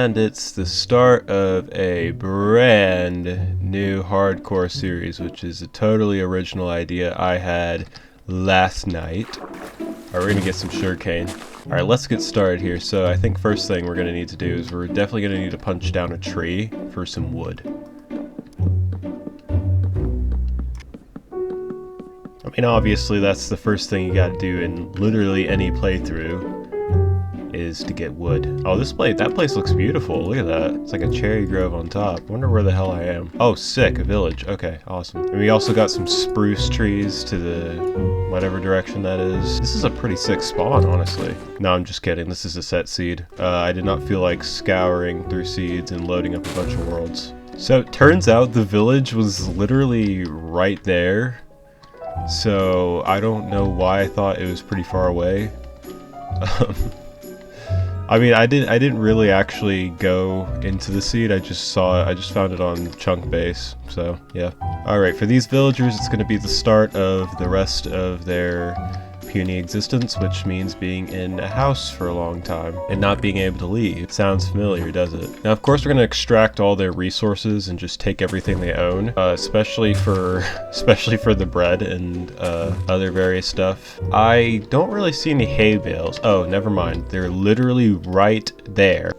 and it's the start of a brand new hardcore series, which is a totally original idea I had last night. Alright, we're gonna get some sugarcane. Alright, let's get started here. So I think first thing we're gonna need to do is we're definitely gonna need to punch down a tree for some wood. I mean, obviously that's the first thing you gotta do in literally any playthrough, is to get wood. Oh, that place looks beautiful. Look at that. It's like a cherry grove on top. Wonder where the hell I am. Oh, sick, a village. Okay, awesome. And we also got some spruce trees to the whatever direction that is. This is a pretty sick spawn, honestly. No, I'm just kidding. This is a set seed. I did not feel like scouring through seeds and loading up a bunch of worlds. So it turns out the village was literally right there. So I don't know why I thought it was pretty far away. I mean, I didn't really actually go into the seed. I just saw it. I just found it on chunk base. So yeah. All right, for these villagers, it's going to be the start of the rest of their puny existence, which means being in a house for a long time and not being able to leave. It sounds familiar, does it? Now, of course, we're going to extract all their resources and just take everything they own, especially for the bread and other various stuff. I don't really see any hay bales. Oh, never mind. They're literally right there.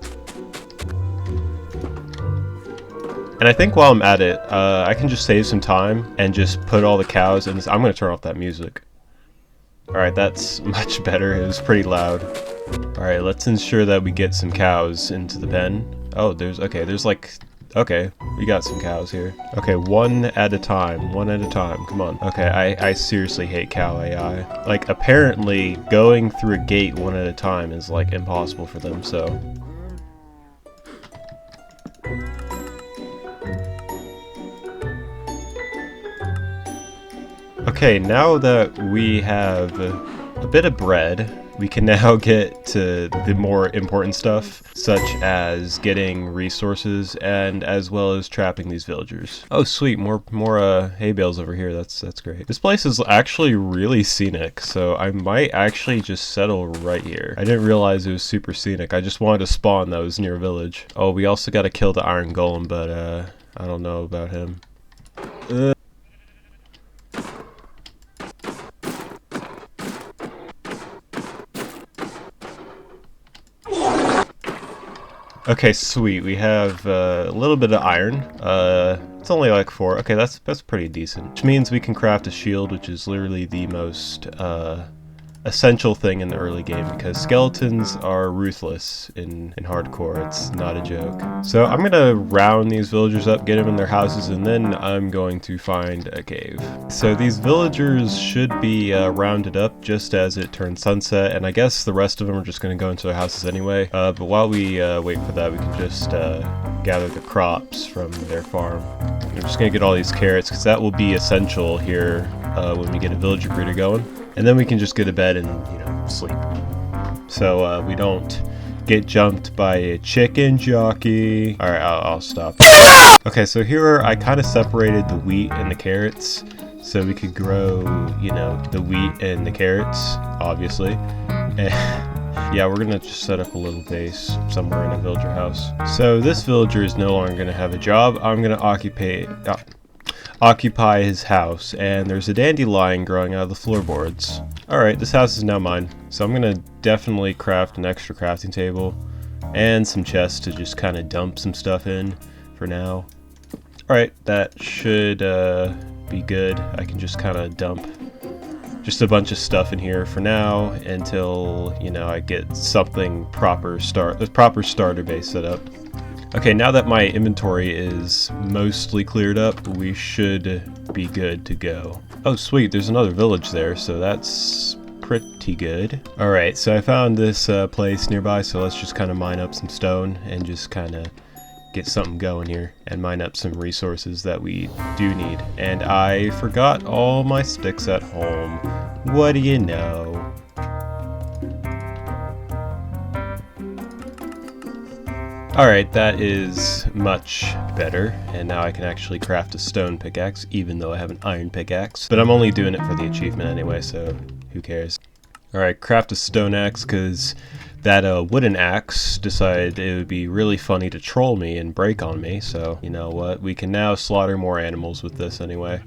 And I think while I'm at it, I can just save some time and just put all the cows in this. I'm going to turn off that music. Alright, that's much better. It was pretty loud. Alright, let's ensure that we get some cows into the pen. Oh, okay, we got some cows here. Okay, one at a time, come on. Okay, I seriously hate cow AI. Like, apparently, going through a gate one at a time is, like, impossible for them, so... Okay, now that we have a bit of bread, we can now get to the more important stuff, such as getting resources and as well as trapping these villagers. Oh sweet, more hay bales over here. That's great. This place is actually really scenic, so I might actually just settle right here. I didn't realize it was super scenic. I just wanted a spawn that was near a village. Oh, we also got to kill the iron golem, but I don't know about him. Okay, sweet. We have a little bit of iron. It's only like 4. Okay, that's pretty decent. Which means we can craft a shield, which is literally the most essential thing in the early game, because skeletons are ruthless in hardcore. It's not a joke. So I'm gonna round these villagers up, get them in their houses, and then I'm going to find a cave. So these villagers should be rounded up just as it turns sunset, and I guess the rest of them are just gonna go into their houses anyway. But while we wait for that, we can just gather the crops from their farm. I'm just gonna get all these carrots, because that will be essential here when we get a villager breeder going. And then we can just go to bed and, you know, sleep. So we don't get jumped by a chicken jockey. Alright, I'll stop. Okay, so here I kind of separated the wheat and the carrots so we could grow, you know, the wheat and the carrots, obviously. And yeah, we're gonna just set up a little base somewhere in a villager house. So this villager is no longer gonna have a job. I'm gonna occupy his house, and there's a dandelion growing out of the floorboards. Alright, this house is now mine, so I'm gonna definitely craft an extra crafting table and some chests to just kind of dump some stuff in for now. Alright, that should be good. I can just kind of dump just a bunch of stuff in here for now until, you know, I get something proper starter base set up. Okay, now that my inventory is mostly cleared up, we should be good to go. Oh sweet, there's another village there, so that's pretty good. Alright, so I found this place nearby, so let's just kind of mine up some stone and just kind of get something going here and mine up some resources that we do need. And I forgot all my sticks at home. What do you know? Alright, that is much better, and now I can actually craft a stone pickaxe, even though I have an iron pickaxe. But I'm only doing it for the achievement anyway, so who cares? Alright, craft a stone axe, because that wooden axe decided it would be really funny to troll me and break on me, so you know what, we can now slaughter more animals with this anyway.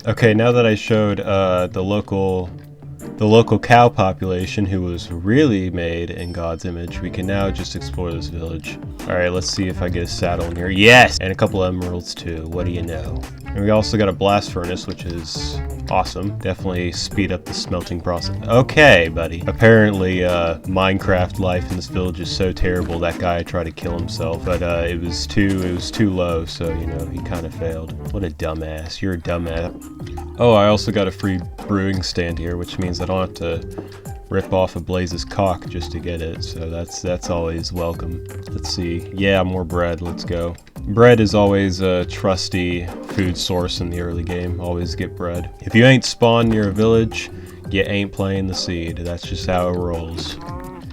Okay, now that I showed the local cow population who was really made in God's image, we can now just explore this village. Alright, let's see if I get a saddle in here. Yes! And a couple emeralds too, what do you know? And we also got a blast furnace, which is awesome. Definitely speed up the smelting process. Okay, buddy. Apparently, Minecraft life in this village is so terrible that guy tried to kill himself, but it was too low, so you know, he kind of failed. What a dumbass. You're a dumbass. Oh, I also got a free brewing stand here, which means I don't have to rip off a Blaze's cock just to get it, so that's always welcome. Let's see. Yeah, more bread. Let's go. Bread is always a trusty food source in the early game. Always get bread. If you ain't spawned near a village, you ain't playing the seed. That's just how it rolls.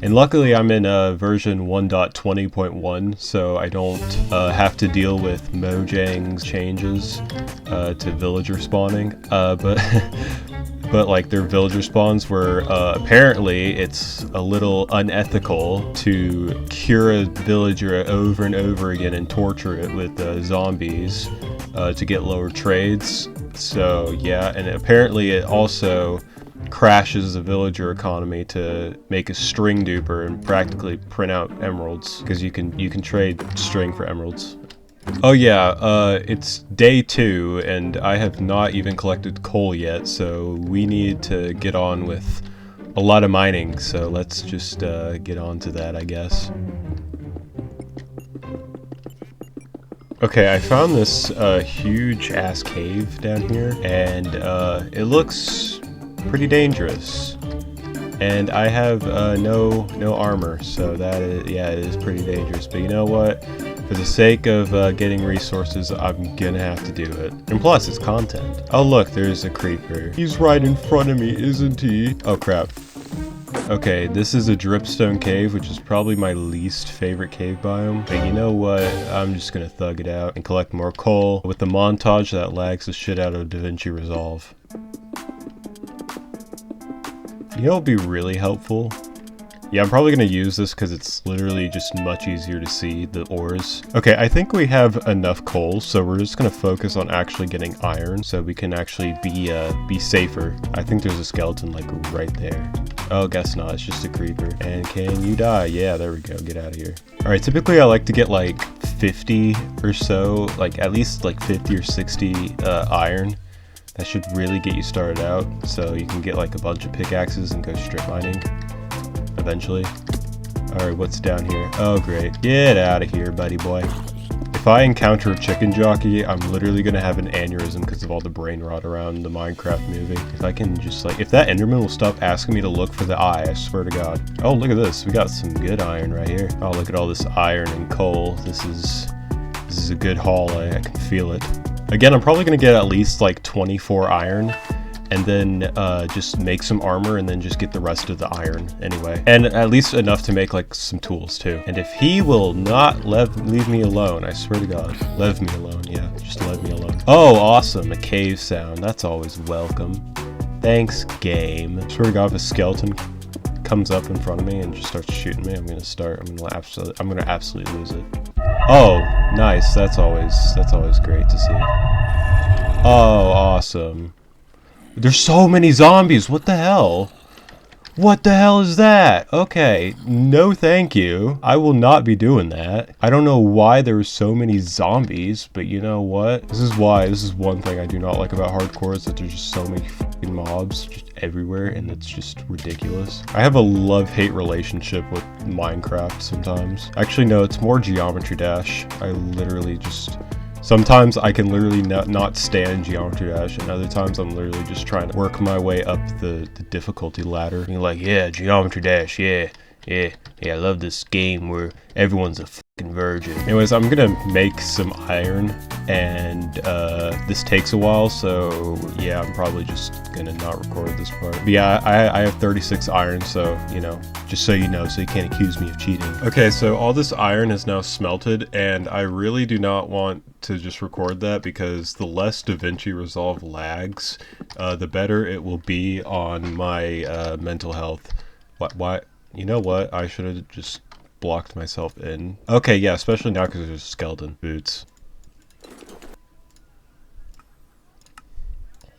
And luckily I'm in version 1.20.1, so I don't have to deal with Mojang's changes to villager spawning. But like their villager spawns were apparently it's a little unethical to cure a villager over and over again and torture it with zombies to get lower trades. So yeah, and apparently it also crashes the villager economy to make a string duper and practically print out emeralds, because you can trade string for emeralds. Oh yeah, it's day 2 and I have not even collected coal yet, so we need to get on with a lot of mining, so let's just get on to that, I guess. Okay, I found this huge ass cave down here, and it looks pretty dangerous. And I have no armor, so that is, yeah, it is pretty dangerous. But you know what? For the sake of getting resources, I'm gonna have to do it. And plus, it's content. Oh look, there's a creeper. He's right in front of me, isn't he? Oh crap. Okay, this is a dripstone cave, which is probably my least favorite cave biome. But you know what? I'm just gonna thug it out and collect more coal with the montage that lags the shit out of DaVinci Resolve. You know what would be really helpful? Yeah, I'm probably going to use this because it's literally just much easier to see the ores. Okay, I think we have enough coal, so we're just going to focus on actually getting iron so we can actually be safer. I think there's a skeleton like right there. Oh, guess not. It's just a creeper. And can you die? Yeah, there we go. Get out of here. Alright, typically I like to get like 50 or so, like at least like 50 or 60 iron. That should really get you started out, so you can get like a bunch of pickaxes and go strip mining eventually. Alright, what's down here? Oh great, get out of here, buddy boy. If I encounter a chicken jockey, I'm literally gonna have an aneurysm because of all the brain rot around the Minecraft movie. If I can just like, if that Enderman will stop asking me to look for the eye, I swear to God. Oh, look at this, we got some good iron right here. Oh, look at all this iron and coal. This is a good haul, I can feel it. Again, I'm probably going to get at least like 24 iron and then just make some armor and then just get the rest of the iron anyway. And at least enough to make like some tools too. And if he will not leave me alone, I swear to God, leave me alone, yeah, just leave me alone. Oh, awesome, a cave sound, that's always welcome. Thanks, game. I swear to God, if a skeleton comes up in front of me and just starts shooting me, I'm gonna absolutely lose it. Oh, nice. That's always great to see. Oh, awesome. There's so many zombies. What the hell? What the hell is that? Okay, no thank you. I will not be doing that. I don't know why there were so many zombies, but you know what? This is one thing I do not like about hardcore, is that there's just so many fucking mobs just everywhere, and it's just ridiculous. I have a love-hate relationship with Minecraft sometimes. Actually, no, it's more Geometry Dash. I literally just... Sometimes I can literally not stand Geometry Dash, and other times I'm literally just trying to work my way up the difficulty ladder. And you're like, yeah, Geometry Dash, yeah, Yeah, I love this game where everyone's a fucking virgin. Anyways, I'm gonna make some iron, and this takes a while, so yeah, I'm probably just gonna not record this part. But yeah, I have 36 iron, so, you know, just so you know, so you can't accuse me of cheating. Okay, so all this iron is now smelted, and I really do not want to just record that, because the less DaVinci Resolve lags, the better it will be on my mental health. Why? You know what? I should have just blocked myself in. Okay, yeah, especially now because there's skeleton boots.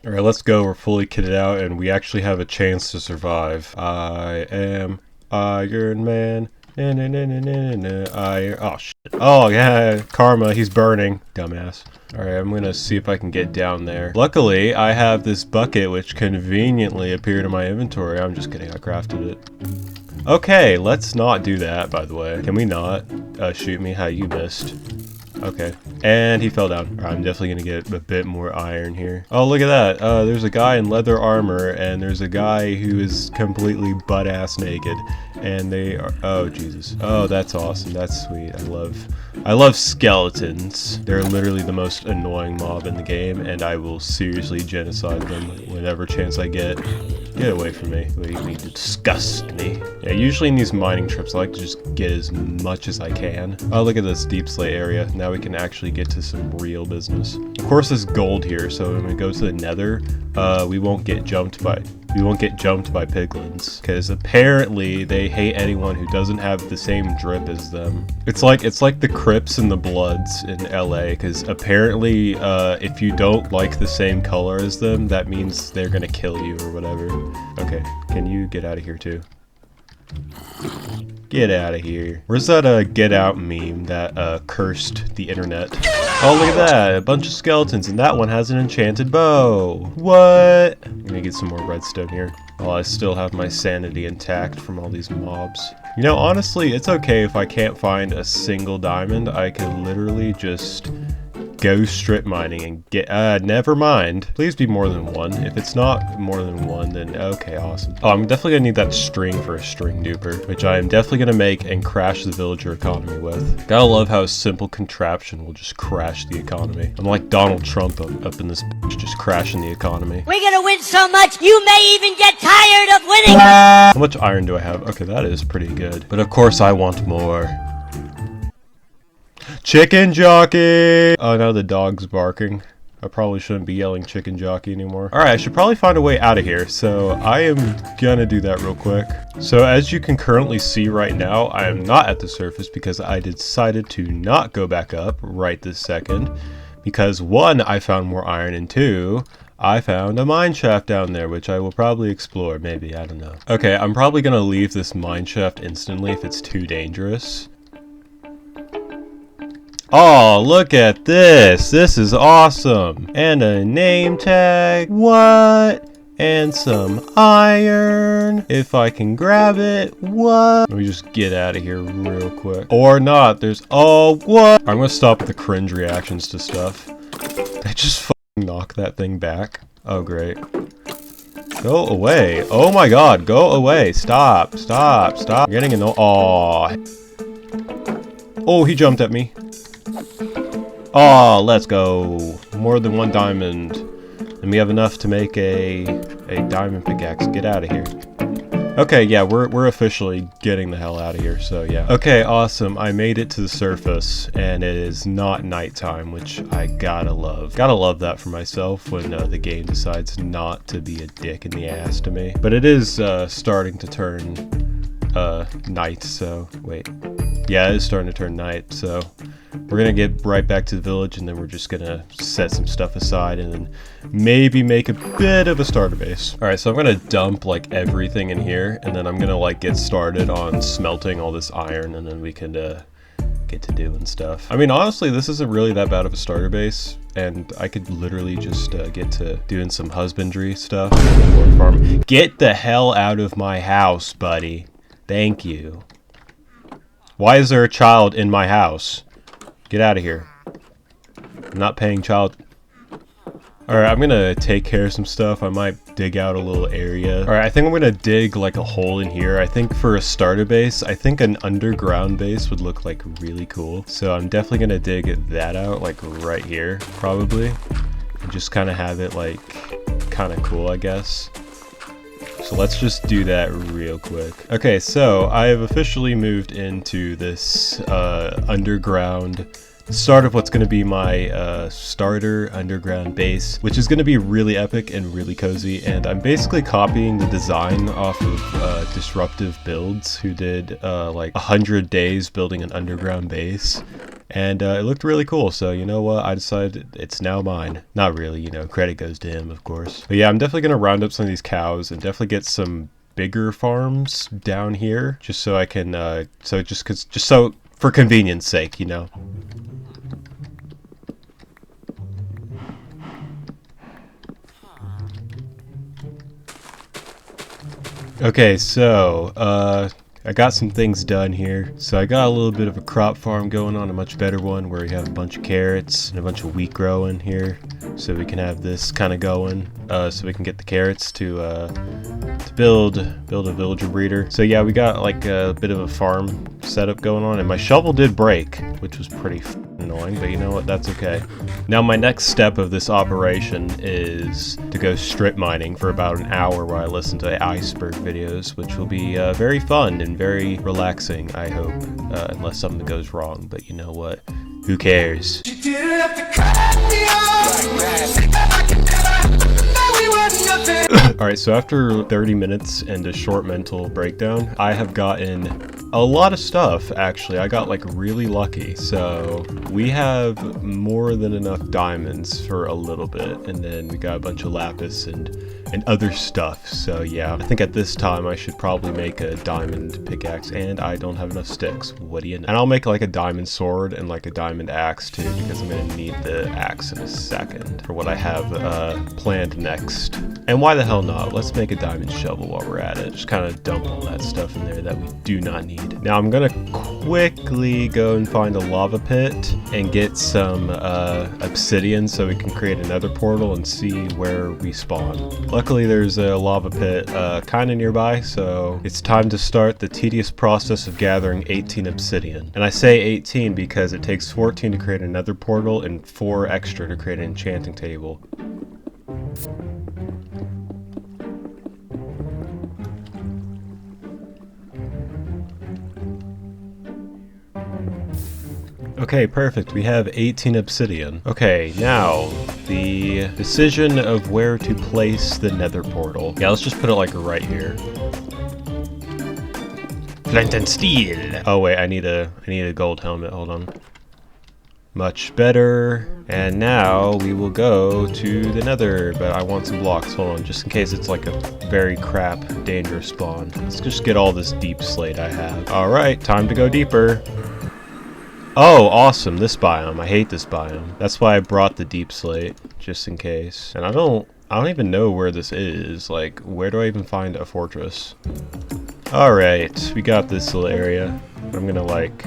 Alright, let's go. We're fully kitted out, and we actually have a chance to survive. I am Iron Man. Na, na, na, na, na, na. Oh, shit. Oh, yeah, Karma. He's burning. Dumbass. Alright, I'm gonna see if I can get down there. Luckily, I have this bucket which conveniently appeared in my inventory. I'm just kidding. I crafted it. Okay, let's not do that, by the way. Can we not? Shoot me how you missed. Okay. And he fell down. Right, I'm definitely gonna get a bit more iron here. Oh, look at that. There's a guy in leather armor, and there's a guy who is completely butt-ass naked. And they are... Oh, Jesus. Oh, that's awesome. That's sweet. I love skeletons. They're literally the most annoying mob in the game, and I will seriously genocide them whenever chance I get. Get away from me. You disgust me. Yeah, usually in these mining trips, I like to just get as much as I can. Oh, look at this deep slate area. Now we can actually get to some real business. Of course, there's gold here, so when we go to the Nether, we won't get jumped by piglins, because apparently they hate anyone who doesn't have the same drip as them. It's like the Crips and the Bloods in LA, because apparently if you don't like the same color as them, that means they're gonna kill you or whatever. Okay, can you get out of here too? Get out of here. Where's that get out meme that cursed the internet? Oh, look at that, a bunch of skeletons, and that one has an enchanted bow. What? I'm gonna get some more redstone here. While I still have my sanity intact from all these mobs. You know, honestly, it's okay if I can't find a single diamond. I could literally just go strip mining and get, never mind. Please be more than one. If it's not more than one, then okay, awesome. Oh, I'm definitely gonna need that string for a string duper, which I am definitely gonna make and crash the villager economy with. Gotta love how a simple contraption will just crash the economy. I'm like Donald Trump up in this bitch, just crashing the economy. We're gonna win so much, you may even get tired of winning! How much iron do I have? Okay, that is pretty good. But of course I want more. Chicken jockey! Oh, now the dog's barking. I probably shouldn't be yelling chicken jockey anymore. Alright, I should probably find a way out of here, so I am gonna do that real quick. So as you can currently see right now, I am not at the surface because I decided to not go back up right this second. Because one, I found more iron, and two, I found a mine shaft down there, which I will probably explore, maybe, I don't know. Okay, I'm probably gonna leave this mine shaft instantly if it's too dangerous. Oh, look at this! This is awesome! And a name tag. What? And some iron. If I can grab it. What? Let me just get out of here real quick. Or not. There's... Oh, what? I'm gonna stop with the cringe reactions to stuff. I just fucking knock that thing back. Oh, great. Go away. Oh my god, go away. Stop. Stop. Stop. I'm getting annoyed. Aw. Oh, he jumped at me. Oh, let's go. More than one diamond. And we have enough to make a diamond pickaxe. Get out of here. Okay, yeah, we're officially getting the hell out of here, so yeah. Okay, awesome. I made it to the surface, and it is not nighttime, which I gotta love. Gotta love that for myself when the game decides not to be a dick in the ass to me. But it is starting to turn night, so wait. Yeah, it is starting to turn night, so we're gonna get right back to the village, and then we're just gonna set some stuff aside and then maybe make a bit of a starter base. All right, so I'm gonna dump like everything in here, and then I'm gonna like get started on smelting all this iron, and then we can get to doing stuff. I mean, honestly, this isn't really that bad of a starter base, and I could literally just get to doing some husbandry stuff. Farm. Get the hell out of my house, buddy. Thank you. Why is there a child in my house? Get out of here. I'm not paying child... Alright, I'm gonna take care of some stuff. I might dig out a little area. Alright, I think I'm gonna dig like a hole in here. I think for a starter base, I think an underground base would look like really cool. So I'm definitely gonna dig that out like right here, probably. And just kind of have it like kind of cool, I guess. So let's just do that real quick. Okay, so I have officially moved into this underground start of what's going to be my starter underground base, which is going to be really epic and really cozy. And I'm basically copying the design off of Disruptive Builds, who did like 100 days building an underground base. And it looked really cool, so you know what, I decided it's now mine. Not really, you know, credit goes to him, of course. But yeah, I'm definitely going to round up some of these cows and definitely get some bigger farms down here, just so I can, just so for convenience sake, you know. Okay, so, I got some things done here. So I got a little bit of a crop farm going on, a much better one, where we have a bunch of carrots and a bunch of wheat growing here. So we can have this kind of going, so we can get the carrots to build a villager breeder. So yeah, we got like a bit of a farm setup going on, and my shovel did break, which was pretty annoying, but you know what, that's okay. Now my next step of this operation is to go strip mining for about an hour where I listen to iceberg videos, which will be very fun and very relaxing, I hope, unless something goes wrong, but you know what, who cares? Alright, so after 30 minutes and a short mental breakdown, I have gotten a lot of stuff, actually. I got like really lucky. So we have more than enough diamonds for a little bit, and then we got a bunch of lapis and other stuff. So yeah, I think at this time I should probably make a diamond pickaxe, and I don't have enough sticks. What do you know? And I'll make like a diamond sword and like a diamond axe too, because I'm gonna need the axe in a second for what I have planned next. And why the hell not? Let's make a diamond shovel while we're at it. Just kind of dump all that stuff in there that we do not need. Now I'm gonna quickly go and find a lava pit and get some obsidian so we can create another portal and see where we spawn. Luckily there's a lava pit kind of nearby, so it's time to start the tedious process of gathering 18 obsidian. And I say 18 because it takes 14 to create another portal and 4 extra to create an enchanting table. Okay, perfect. We have 18 obsidian. Okay, now the decision of where to place the nether portal. Yeah, let's just put it like right here. Flint and steel. Oh wait, I need a gold helmet. Hold on. Much better. And now we will go to the nether, but I want some blocks. Hold on, just in case it's like a very crap, dangerous spawn. Let's just get all this deep slate I have. All right, time to go deeper. Oh, awesome, this biome. I hate this biome. That's why I brought the deep slate, just in case. And I don't even know where this is. Like, where do I even find a fortress? Alright, we got this little area. I'm gonna like...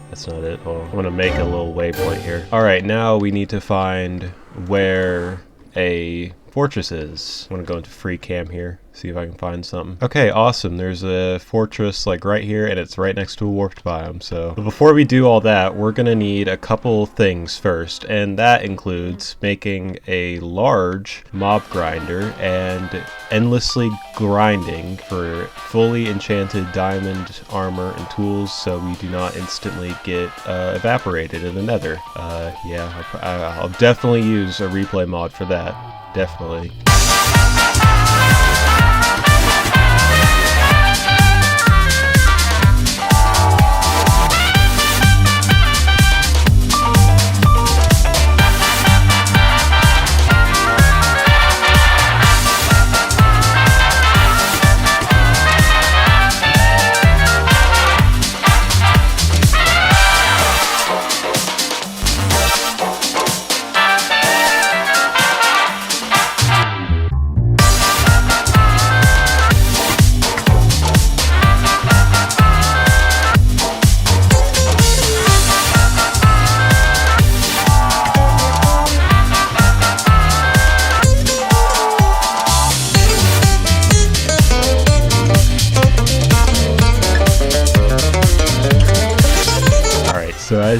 That's not it. Oh, I'm gonna make a little waypoint here. Alright, now we need to find where a fortress is. I'm gonna go into free cam here, see if I can find something. Okay, awesome. There's a fortress like right here, and it's right next to a warped biome. But before we do all that, we're gonna need a couple things first, and that includes making a large mob grinder and endlessly grinding for fully enchanted diamond armor and tools, so we do not instantly get evaporated in the nether. Yeah, I'll definitely use a replay mod for that. Definitely.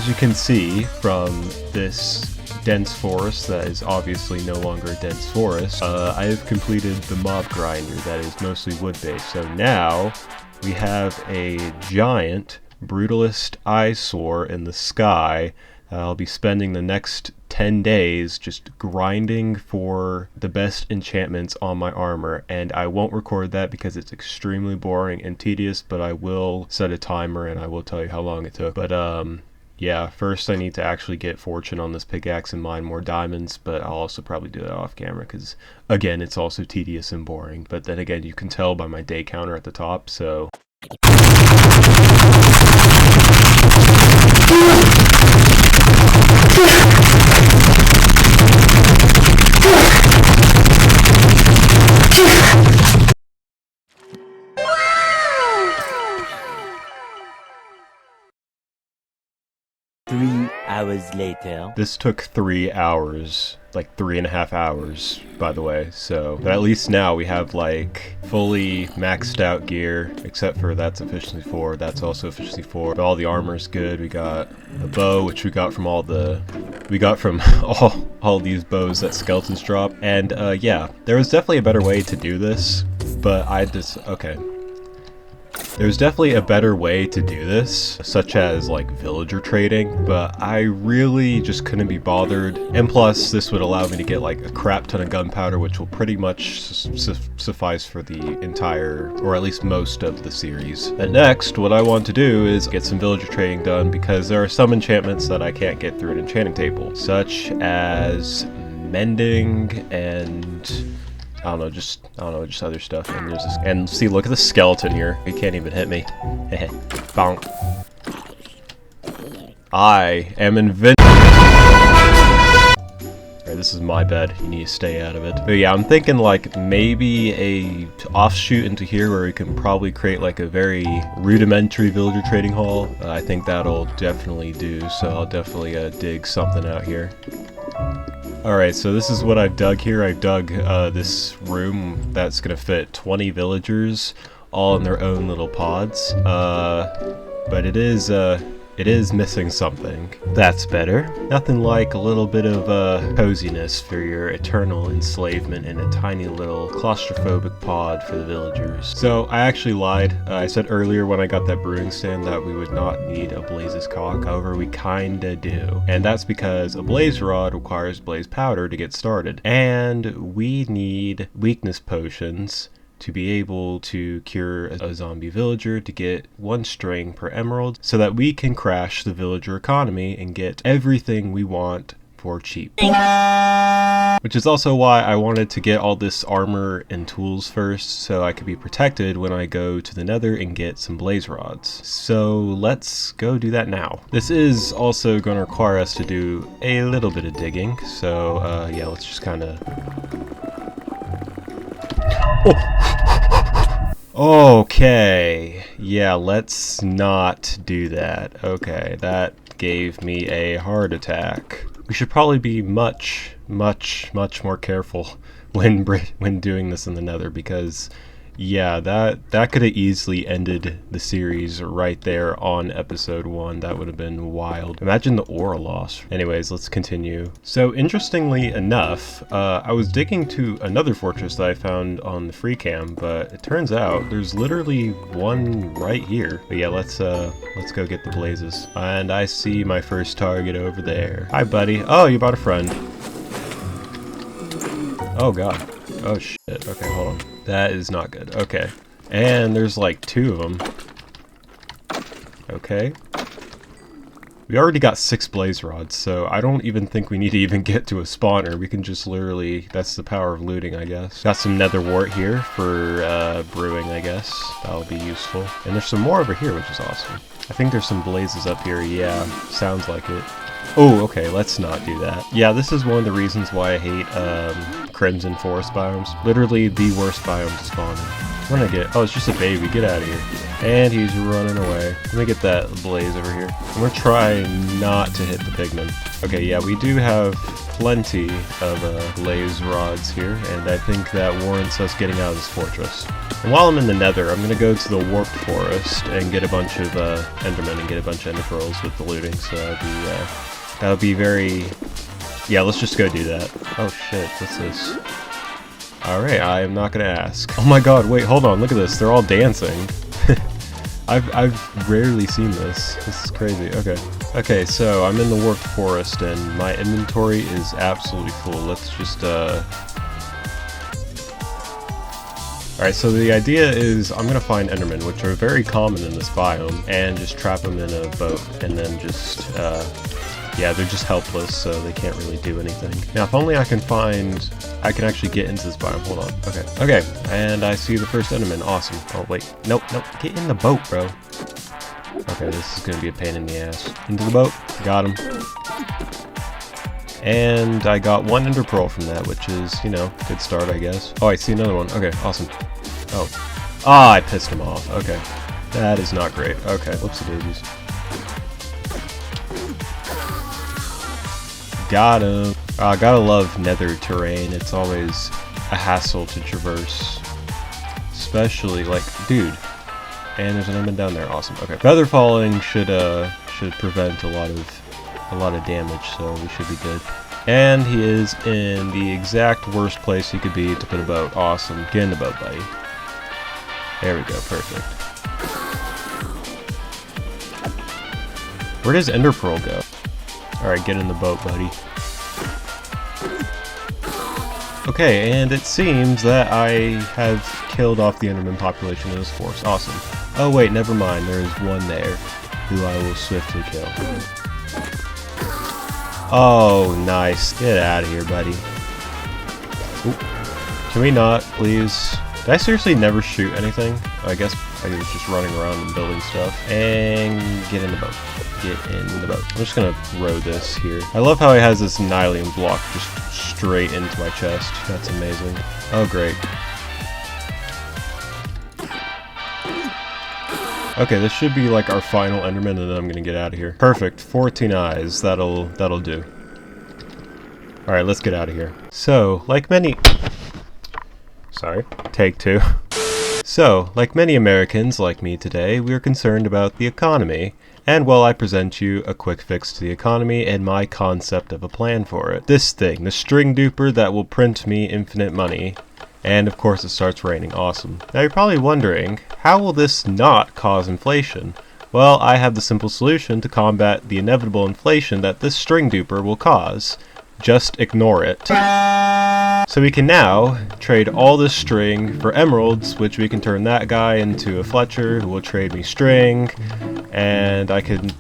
as you can see from this dense forest that is obviously no longer a dense forest, I have completed the mob grinder that is mostly wood-based. So now we have a giant brutalist eyesore in the sky. I'll be spending the next 10 days just grinding for the best enchantments on my armor, and I won't record that because it's extremely boring and tedious, but I will set a timer and I will tell you how long it took. But yeah, first I need to actually get fortune on this pickaxe and mine more diamonds, but I'll also probably do that off camera because, again, it's also tedious and boring. But then again, you can tell by my day counter at the top, so... Hours later. This took 3 hours, like 3.5 hours, by the way, so, but at least now we have like fully maxed out gear, except for that's efficiency 4, that's also efficiency 4, but all the armor's good. We got a bow, which we got from all these bows that skeletons drop, and yeah, there was definitely a better way to do this, but there's definitely a better way to do this, such as like villager trading, but I really just couldn't be bothered. And plus, this would allow me to get like a crap ton of gunpowder, which will pretty much suffice for the entire, or at least most of the series. And next, what I want to do is get some villager trading done, because there are some enchantments that I can't get through an enchanting table, such as mending and... I don't know, just other stuff. And there's this, and see, look at the skeleton here. He can't even hit me. Bonk. I am invincible. Alright, this is my bed. You need to stay out of it. But yeah, I'm thinking like maybe a offshoot into here where we can probably create like a very rudimentary villager trading hall. I think that'll definitely do. So I'll definitely dig something out here. Alright, so this is what I've dug here. I've dug this room that's gonna fit 20 villagers, all in their own little pods. But it is missing something. That's better. Nothing like a little bit of coziness for your eternal enslavement in a tiny little claustrophobic pod for the villagers. So I actually lied. I said earlier when I got that brewing stand that we would not need a blaze's cock. However, we kinda do. And that's because a blaze rod requires blaze powder to get started. And we need weakness potions to be able to cure a zombie villager to get 1 string per emerald, so that we can crash the villager economy and get everything we want for cheap. Which is also why I wanted to get all this armor and tools first, so I could be protected when I go to the nether and get some blaze rods. So let's go do that now. This is also going to require us to do a little bit of digging, so yeah, let's just kind of... Oh. Okay, yeah, let's not do that. Okay, that gave me a heart attack. We should probably be much more careful when doing this in the nether, because yeah, that could have easily ended the series right there on episode 1. That would have been wild. Imagine the aura loss. Anyways, let's continue. So interestingly enough, I was digging to another fortress that I found on the free cam, but it turns out there's literally one right here. But yeah, let's go get the blazes. And I see my first target over there. Hi, buddy. Oh, you brought a friend. Oh god. Oh shit. Okay, hold on. That is not good. Okay. And there's like 2 of them. Okay. We already got 6 blaze rods, so I don't even think we need to even get to a spawner. We can just literally... That's the power of looting, I guess. Got some nether wart here for brewing, I guess. That'll be useful. And there's some more over here, which is awesome. I think there's some blazes up here. Yeah, sounds like it. Oh, okay, let's not do that. Yeah, this is one of the reasons why I hate Crimson Forest biomes. Literally the worst biome to spawn in. What did I get? Oh, it's just a baby. Get out of here. And he's running away. Let me get that blaze over here. I'm gonna try not to hit the pigmen. Okay, yeah, we do have plenty of blaze rods here, and I think that warrants us getting out of this fortress. And while I'm in the Nether, I'm gonna go to the warped forest and get a bunch of Endermen and get a bunch of Ender pearls with the looting. So that would be very. Yeah, let's just go do that. Oh shit, what's this? Alright, I am not gonna ask. Oh my god, wait, hold on, look at this. They're all dancing. I've rarely seen this. This is crazy. Okay. Okay, so I'm in the warped forest and my inventory is absolutely full. Let's just Alright, so the idea is I'm gonna find Endermen, which are very common in this biome, and just trap them in a boat, and then just, yeah, they're just helpless, so they can't really do anything. Now, if only I can actually get into this biome. Hold on. Okay. Okay, and I see the first Enderman. Awesome. Oh, wait. Nope, nope. Get in the boat, bro. Okay, this is gonna be a pain in the ass. Into the boat. Got him. And I got one Ender Pearl from that, which is, you know, good start, I guess. Oh, I see another one. Okay, awesome. Oh. Ah, I pissed him off. Okay. That is not great. Okay, whoopsie daisies. Got him. Gotta love nether terrain. It's always a hassle to traverse. Especially, like, dude. And there's an enderman down there. Awesome. Okay. Feather falling should prevent a lot of damage, so we should be good. And he is in the exact worst place he could be to put a boat. Awesome. Get in the boat, buddy. There we go. Perfect. Where does Ender Pearl go? Alright, get in the boat, buddy. Okay, and it seems that I have killed off the Enderman population in this forest. Awesome. Oh wait, never mind. There is one there who I will swiftly kill. Oh, nice. Get out of here, buddy. Oop. Can we not, please? Did I seriously never shoot anything? I guess I was just running around and building stuff. And get in the boat. Get in the boat. I'm just gonna row this here. I love how he has this Nylium block just straight into my chest. That's amazing. Oh, great. Okay, this should be like our final Enderman, and then I'm gonna get out of here. Perfect. 14 eyes. That'll do. All right, let's get out of here. So, like many... Sorry. Take two. So, like many Americans like me today, we are concerned about the economy. And while I present you a quick fix to the economy and my concept of a plan for it. This thing, the string duper that will print me infinite money. And of course it starts raining. Awesome. Now you're probably wondering, how will this not cause inflation? Well, I have the simple solution to combat the inevitable inflation that this string duper will cause. Just ignore it. So we can now trade all this string for emeralds, which we can turn that guy into a Fletcher who will trade me string, and I'm gonna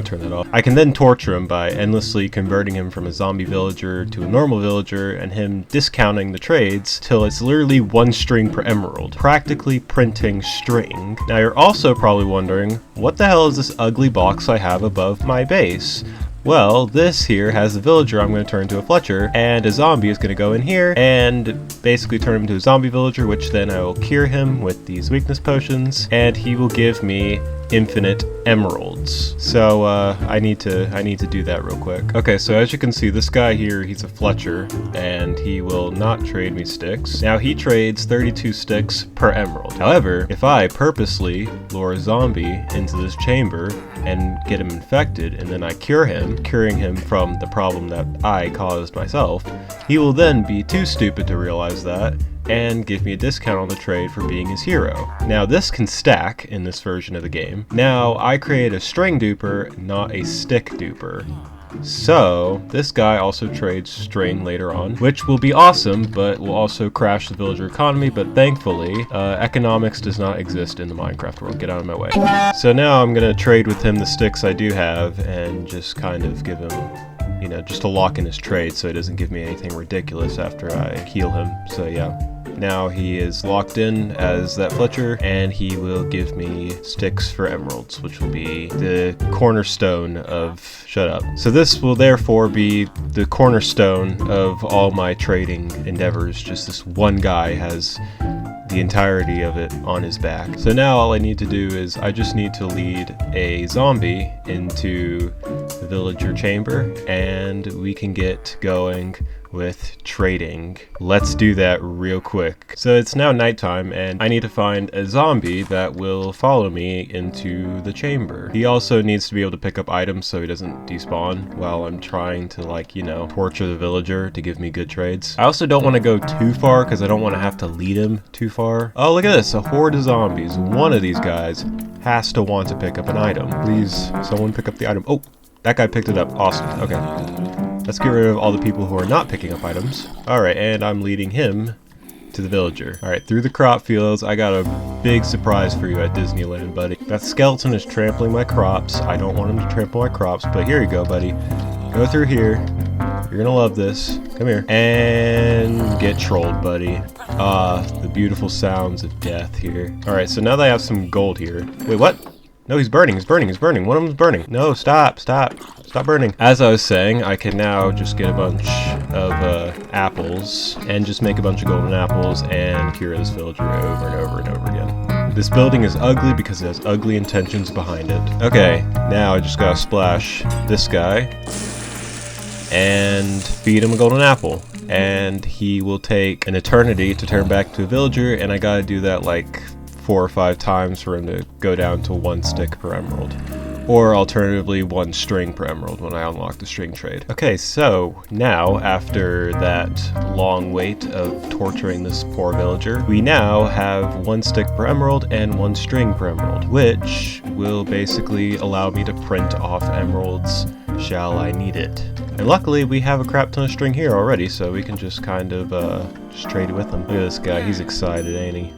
turn that off. I can then torture him by endlessly converting him from a zombie villager to a normal villager and him discounting the trades till it's literally one string per emerald, practically printing string. Now you're also probably wondering, what the hell is this ugly box I have above my base? Well, this here has a villager I'm going to turn into a Fletcher, and a zombie is going to go in here and basically turn him into a zombie villager, which then I will cure him with these weakness potions, and he will give me infinite emeralds. So I need to do that real quick. Okay, so as you can see, this guy here, he's a Fletcher, and he will not trade me sticks. Now he trades 32 sticks per emerald. However, if I purposely lure a zombie into this chamber and get him infected, and then I cure him, curing him from the problem that I caused myself, he will then be too stupid to realize that and give me a discount on the trade for being his hero. Now this can stack in this version of the game. Now I create a string duper, not a stick duper. So this guy also trades string later on, which will be awesome, but will also crash the villager economy. But thankfully, economics does not exist in the Minecraft world. Get out of my way. So now I'm gonna trade with him the sticks I do have and just kind of give him, you know, just to lock in his trade so he doesn't give me anything ridiculous after I heal him. So yeah. Now he is locked in as that Fletcher, and he will give me sticks for emeralds, which will be the cornerstone of... Shut up. So this will therefore be the cornerstone of all my trading endeavors. Just this one guy has the entirety of it on his back. So now all I need to do is I just need to lead a zombie into the villager chamber, and we can get going with trading. Let's do that real quick. So it's now nighttime, and I need to find a zombie that will follow me into the chamber. He also needs to be able to pick up items so he doesn't despawn while I'm trying to, like, you know, torture the villager to give me good trades. I also don't want to go too far because I don't want to have to lead him too far. Oh, look at this, a horde of zombies. One of these guys has to want to pick up an item. Please, someone pick up the item. Oh, that guy picked it up. Awesome. Okay. Let's get rid of all the people who are not picking up items. Alright, and I'm leading him to the villager. Alright, through the crop fields, I got a big surprise for you at Disneyland, buddy. That skeleton is trampling my crops. I don't want him to trample my crops, but here you go, buddy. Go through here. You're gonna love this. Come here. And get trolled, buddy. The beautiful sounds of death here. Alright, so now that I have some gold here. Wait, what? No, he's burning, he's burning, he's burning. One of them's burning. No, stop, stop. Stop burning. As I was saying, I can now just get a bunch of apples and just make a bunch of golden apples and cure this villager over and over and over again. This building is ugly because it has ugly intentions behind it. Okay, now I just gotta splash this guy and feed him a golden apple. And he will take an eternity to turn back to a villager, and I gotta do that like 4 or 5 times for him to go down to 1 stick per emerald. Or alternatively 1 string per emerald when I unlock the string trade. Okay, so now after that long wait of torturing this poor villager, we now have 1 stick per emerald and 1 string per emerald, which will basically allow me to print off emeralds shall I need it. And luckily we have a crap ton of string here already, so we can just kind of just trade with him. Look at this guy, he's excited, ain't he?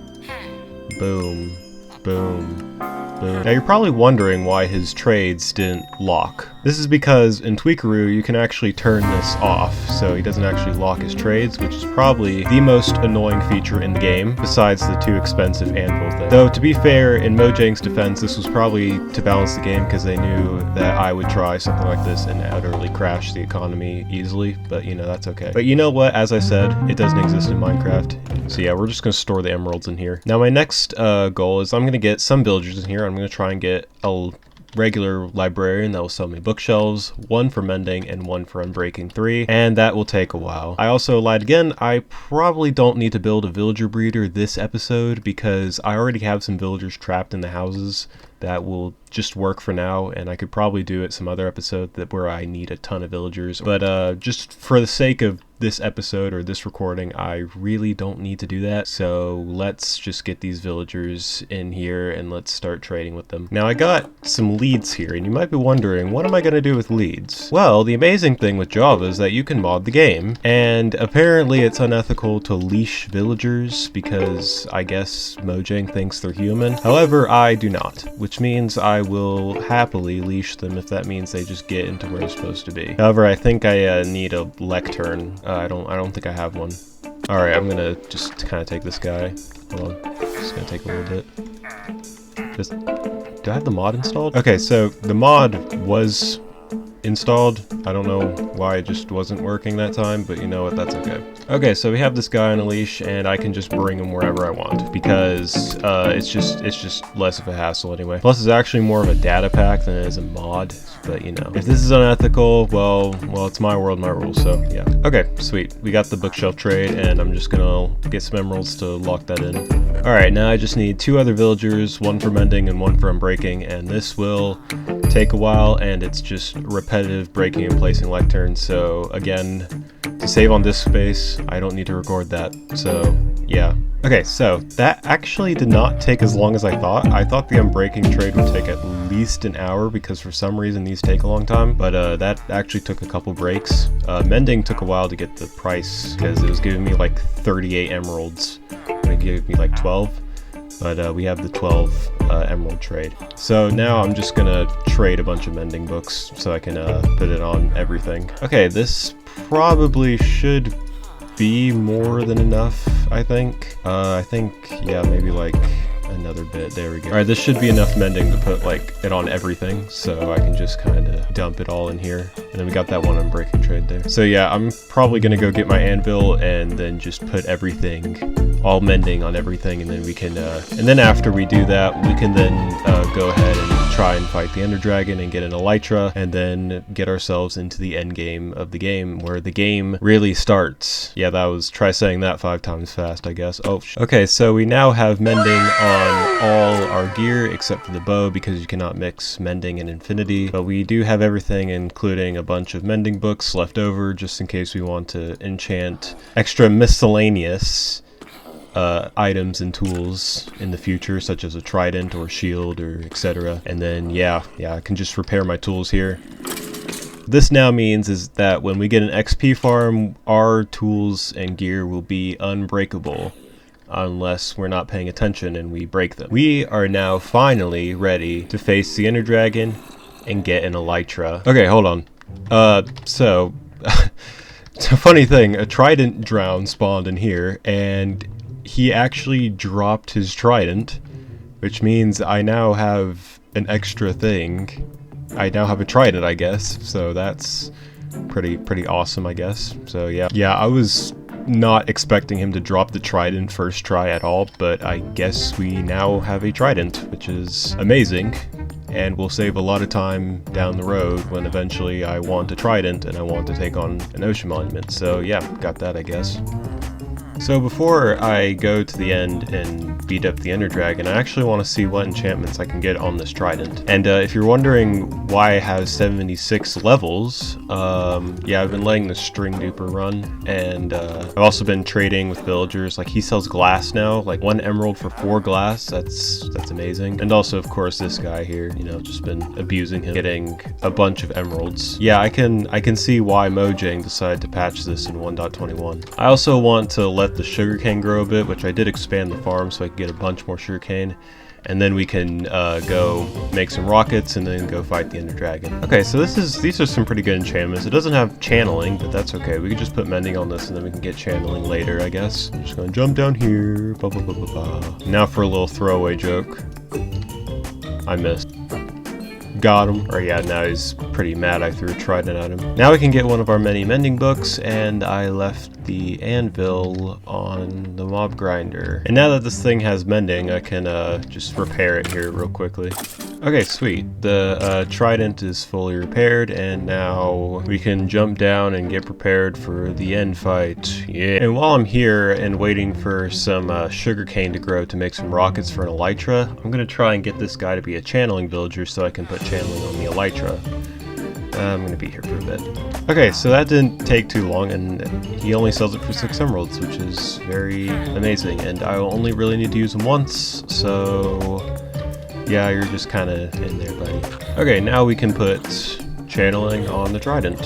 Boom, boom, boom. Now you're probably wondering why his trades didn't lock. This is because in Tweakaroo you can actually turn this off, so he doesn't actually lock his trades, which is probably the most annoying feature in the game, besides the 2 expensive anvil things. Though to be fair, in Mojang's defense, this was probably to balance the game because they knew that I would try something like this and utterly crash the economy easily, but you know, that's okay. But you know what, as I said, it doesn't exist in Minecraft. So yeah, we're just going to store the emeralds in here. Now my next goal is I'm going to get some villagers in here. I'm going to try and get a regular librarian that will sell me bookshelves, 1 for mending and 1 for unbreaking 3, and that will take a while. I also lied again, I probably don't need to build a villager breeder this episode because I already have some villagers trapped in the houses that will just work for now, and I could probably do it some other episode that where I need a ton of villagers, but just for the sake of this episode or this recording, I really don't need to do that, so let's just get these villagers in here and let's start trading with them. Now I got some leads here, and you might be wondering, what am I going to do with leads? Well, the amazing thing with Java is that you can mod the game, and apparently it's unethical to leash villagers because I guess Mojang thinks they're human. However, I do not, which means I will happily leash them if that means they just get into where they're supposed to be. However, I think I need a lectern. I don't think I have one. Alright, I'm gonna just kind of take this guy. Hold on. Just gonna take a little bit. Just... do I have the mod installed? Okay, so the mod was installed. I don't know why it just wasn't working that time, but you know what, that's okay. Okay, so we have this guy on a leash, and I can just bring him wherever I want, because it's just less of a hassle anyway. Plus, it's actually more of a data pack than it is a mod, but you know. If this is unethical, well, it's my world, my rules, so yeah. Okay, sweet. We got the bookshelf trade, and I'm just gonna get some emeralds to lock that in. Alright, now I just need 2 other villagers, 1 for mending and 1 for unbreaking, and this will take a while, and it's just repetitive breaking and placing lecterns, so again, to save on disk space, I don't need to record that, so yeah. Okay, so that actually did not take as long as I thought. I thought the unbreaking trade would take at least an hour because for some reason these take a long time, but that actually took a couple breaks. Mending took a while to get the price because it was giving me like 38 emeralds, and it gave me like 12. But we have the 12 emerald trade. So now I'm just gonna trade a bunch of mending books so I can put it on everything. Okay, this probably should be more than enough, I think. Yeah, maybe like another bit. There we go. Alright, this should be enough mending to put like it on everything, so I can just kind of dump it all in here. And then we got that one unbreaking trade there. So yeah, I'm probably gonna go get my anvil and then just put everything, all mending on everything, and then we can and then after we do that, we can then go ahead and try and fight the Ender Dragon and get an elytra, and then get ourselves into the end game of the game, where the game really starts. Yeah, that was, try saying that 5 times fast, I guess. Oh, okay, so we now have mending on all our gear except for the bow, because you cannot mix mending and infinity, but we do have everything, including a bunch of mending books left over just in case we want to enchant extra miscellaneous items and tools in the future, such as a trident or shield or etc. And then yeah, I can just repair my tools here. This now means is that when we get an XP farm, our tools and gear will be unbreakable unless we're not paying attention and we break them. We are now finally ready to face the Ender Dragon and get an elytra. Okay, hold on. So it's a funny thing, a trident drown spawned in here, and he actually dropped his trident, which means I now have an extra thing. I now have a trident, I guess, so that's pretty awesome, I guess. So yeah, I was not expecting him to drop the trident first try at all, but I guess we now have a trident, which is amazing, and will save a lot of time down the road when eventually I want a trident and I want to take on an ocean monument. So yeah, got that, I guess. So before I go to the end and beat up the Ender Dragon, I actually want to see what enchantments I can get on this trident. And if you're wondering why I have 76 levels, yeah, I've been letting the string duper run, and I've also been trading with villagers. Like, he sells glass now, like 1 emerald for 4 glass. That's amazing. And also, of course, this guy here, you know, just been abusing him, getting a bunch of emeralds. Yeah, I can see why Mojang decided to patch this in 1.21. I also want to let the sugarcane grow a bit, which I did expand the farm so I could get a bunch more sugarcane, and then we can go make some rockets and then go fight the Ender Dragon. Okay, so these are some pretty good enchantments. It doesn't have channeling, but that's okay. We can just put mending on this and then we can get channeling later, I guess. I'm just gonna jump down here. Blah, blah, blah, blah, blah. Now for a little throwaway joke. I missed. Got him. Or yeah, now he's pretty mad I threw a trident at him. Now we can get one of our many mending books, and I left the anvil on the mob grinder. And now that this thing has mending, I can just repair it here real quickly. Okay, sweet. The trident is fully repaired, and now we can jump down and get prepared for the end fight. Yeah. And while I'm here and waiting for some sugarcane to grow to make some rockets for an elytra, I'm gonna try and get this guy to be a channeling villager so I can put channeling on the elytra. I'm gonna be here for a bit. Okay, so that didn't take too long, and he only sells it for 6 emeralds, which is very amazing, and I only really need to use them once, so yeah, you're just kind of in there, buddy. Okay, now we can put channeling on the trident.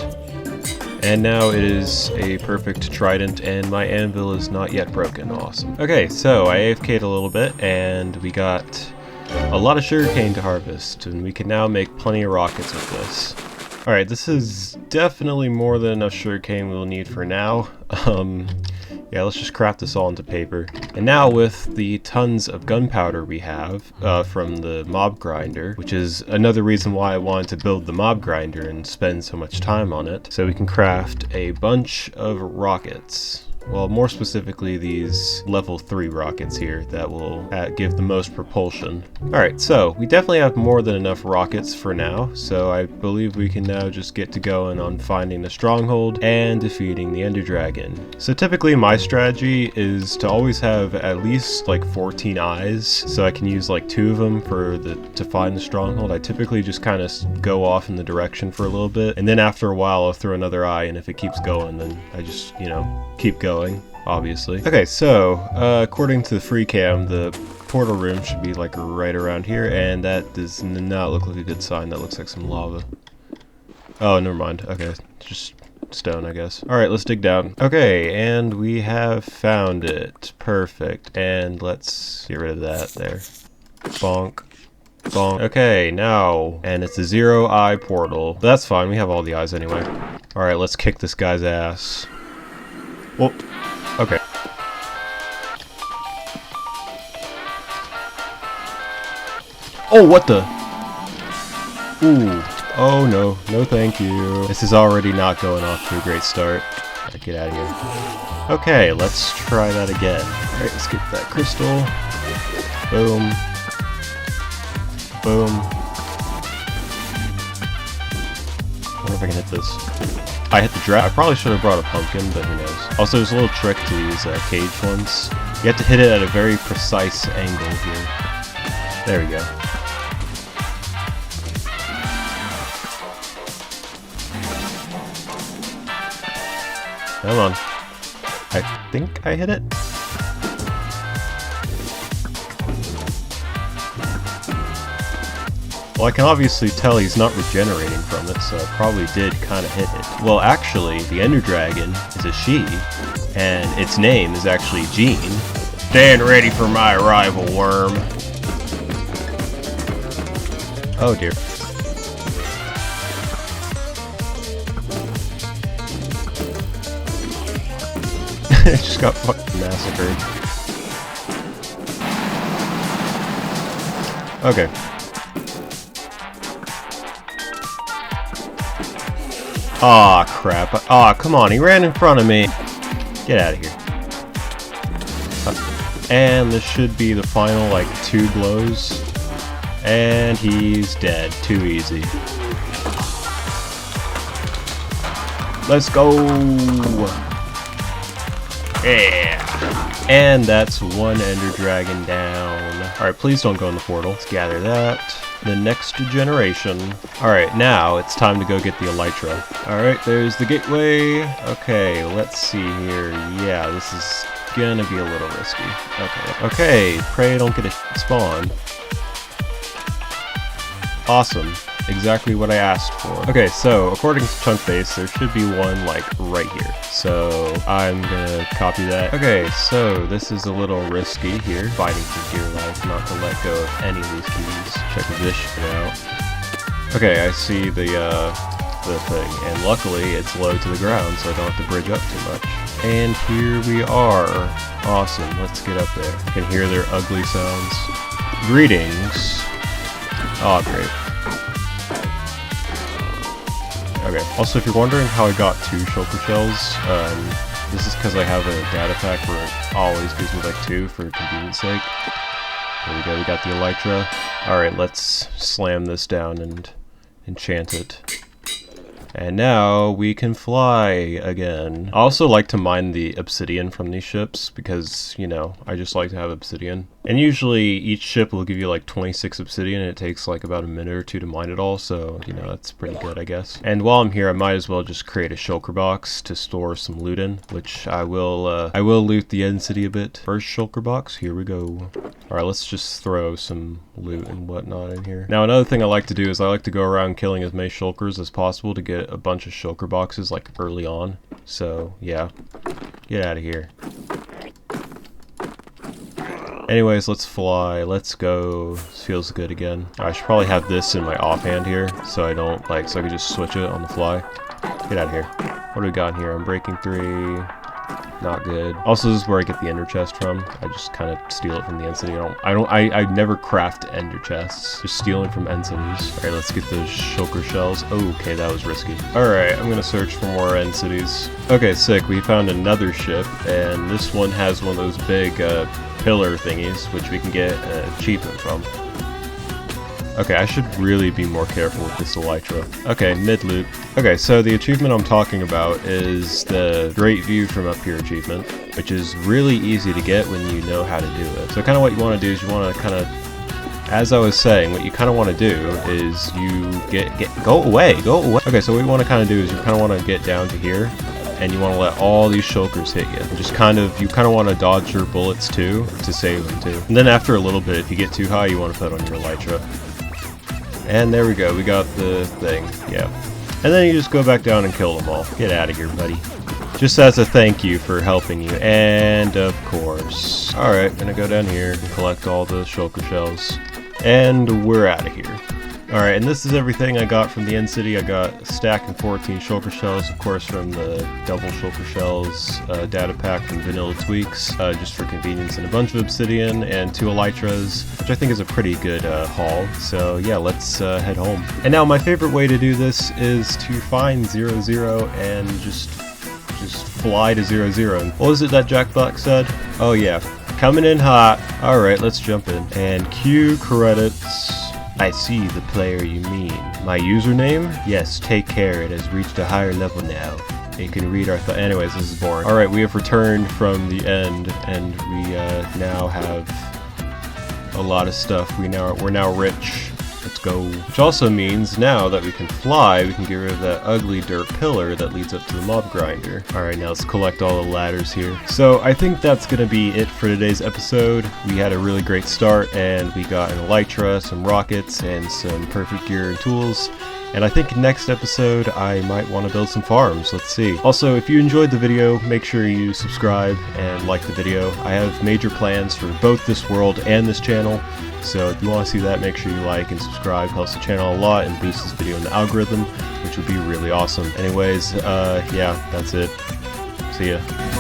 And now it is a perfect trident, and my anvil is not yet broken. Awesome. Okay, so I AFK'd a little bit, and we got a lot of sugarcane to harvest, and we can now make plenty of rockets with this. Alright, this is definitely more than enough sugarcane we'll need for now. Yeah, let's just craft this all into paper. And now with the tons of gunpowder we have from the mob grinder, which is another reason why I wanted to build the mob grinder and spend so much time on it, so we can craft a bunch of rockets. Well, more specifically, these level 3 rockets here that will give the most propulsion. Alright, so we definitely have more than enough rockets for now, so I believe we can now just get to going on finding the stronghold and defeating the Ender Dragon. So typically my strategy is to always have at least like 14 eyes, so I can use like 2 of them to find the stronghold. I typically just kind of go off in the direction for a little bit, and then after a while I'll throw another eye, and if it keeps going, then I just, you know, keep going, obviously. Okay, so according to the free cam, the portal room should be like right around here, and that does not look like a good sign. That looks like some lava. Oh, never mind. Okay, just stone, I guess. Alright, let's dig down. Okay, and we have found it. Perfect. And let's get rid of that there. Bonk. Bonk. Okay, now, and it's a 0-eye portal. That's fine, we have all the eyes anyway. Alright, let's kick this guy's ass. Well, okay. Oh, what the? Ooh. Oh, no. No, thank you. This is already not going off to a great start. Gotta get out of here. Okay, let's try that again. Alright, let's get that crystal. Boom. Boom. I wonder if I can hit this. I hit the draft. I probably should have brought a pumpkin, but who knows. Also, there's a little trick to these cage ones. You have to hit it at a very precise angle here. There we go. Come on. I think I hit it. Well, I can obviously tell he's not regenerating from it, so I probably did kind of hit it. Well, actually, the Ender Dragon is a she, and its name is actually Jean. Stand ready for my arrival, worm. Oh dear. It just got fucking massacred. Okay. Aw, crap. Aw, come on, he ran in front of me. Get out of here. And this should be the final, like, 2 blows. And he's dead. Too easy. Let's go! Yeah! And that's 1 Ender Dragon down. Alright, please don't go in the portal. Let's gather that. The next generation. Alright, now it's time to go get the Elytra. Alright, there's the gateway. Okay, let's see here. Yeah, this is gonna be a little risky. Okay. Okay, pray don't get a spawn. Awesome. Exactly what I asked for. Okay, so according to Chunk Base, there should be one like right here. So I'm gonna copy that. Okay, so this is a little risky here. Fighting for dear life, not to let go of any of these keys. Check this shit out. Okay, I see the thing, and luckily it's low to the ground, so I don't have to bridge up too much. And here we are. Awesome. Let's get up there. I can hear their ugly sounds. Greetings. Oh, great. Okay, also if you're wondering how I got 2 shulker shells, this is because I have a data pack where it always gives me like 2 for convenience sake. There we go, we got the Elytra. Alright, let's slam this down and enchant it. And now we can fly again. I also like to mine the obsidian from these ships because, you know, I just like to have obsidian. And usually each ship will give you like 26 obsidian and it takes like about a minute or 2 to mine it all, so, you know, that's pretty good, I guess. And while I'm here, I might as well just create a shulker box to store some loot in, which I will loot the end city a bit. First shulker box, here we go. Alright, let's just throw some loot and whatnot in here. Now another thing I like to do is I like to go around killing as many shulkers as possible to get a bunch of shulker boxes like early on. So, yeah. Get out of here. Anyways, let's fly. Let's go. This feels good again. I should probably have this in my offhand here, so I don't, like, so I can just switch it on the fly. Get out of here. What do we got here? I'm breaking 3. Not good. Also, this is where I get the ender chest from. I just kind of steal it from the end city. I never craft ender chests. Just stealing from end cities. Alright, let's get those shulker shells. Oh, okay, that was risky. Alright, I'm gonna search for more end cities. Okay, sick. We found another ship, and this one has one of those big, pillar thingies, which we can get an achievement from. Okay, I should really be more careful with this Elytra. Okay, mid-loot. Okay, so the achievement I'm talking about is the Great View from Up Here achievement, which is really easy to get when you know how to do it. So kind of what you want to do is you want to kind of, as I was saying, what you kind of want to do is you go away. Okay, so what you want to kind of do is you kind of want to get down to here, and you want to let all these shulkers hit you. Just you kind of want to dodge your bullets too, to save them too. And then after a little bit, if you get too high, you want to put on your Elytra. And there we go, we got the thing, yeah. And then you just go back down and kill them all. Get out of here, buddy. Just as a thank you for helping you, and of course. Alright, gonna go down here and collect all the shulker shells. And we're out of here. Alright, and this is everything I got from the end city. I got a stack and 14 shulker shells, of course from the double shulker shells data pack from Vanilla Tweaks, just for convenience, and a bunch of obsidian and 2 elytras, which I think is a pretty good haul. So yeah, let's head home. And now my favorite way to do this is to find 00 and just fly to 00. What was it that Jack Black said? Oh yeah, coming in hot. Alright, let's jump in. And cue credits. I see the player you mean. My username? Yes, take care, it has reached a higher level now. It can read our anyways, this is boring. Alright, we have returned from the end, and we now have a lot of stuff. We're now rich. Let's go. Which also means now that we can fly, we can get rid of that ugly dirt pillar that leads up to the mob grinder. Alright, now let's collect all the ladders here. So I think that's gonna be it for today's episode. We had a really great start, and we got an elytra, some rockets, and some perfect gear and tools. And I think next episode I might want to build some farms. Let's see. Also, if you enjoyed the video, make sure you subscribe and like the video. I have major plans for both this world and this channel, so if you want to see that, make sure you like and subscribe. It helps the channel a lot and boosts this video in the algorithm, which would be really awesome. Anyways, yeah, that's it. See ya.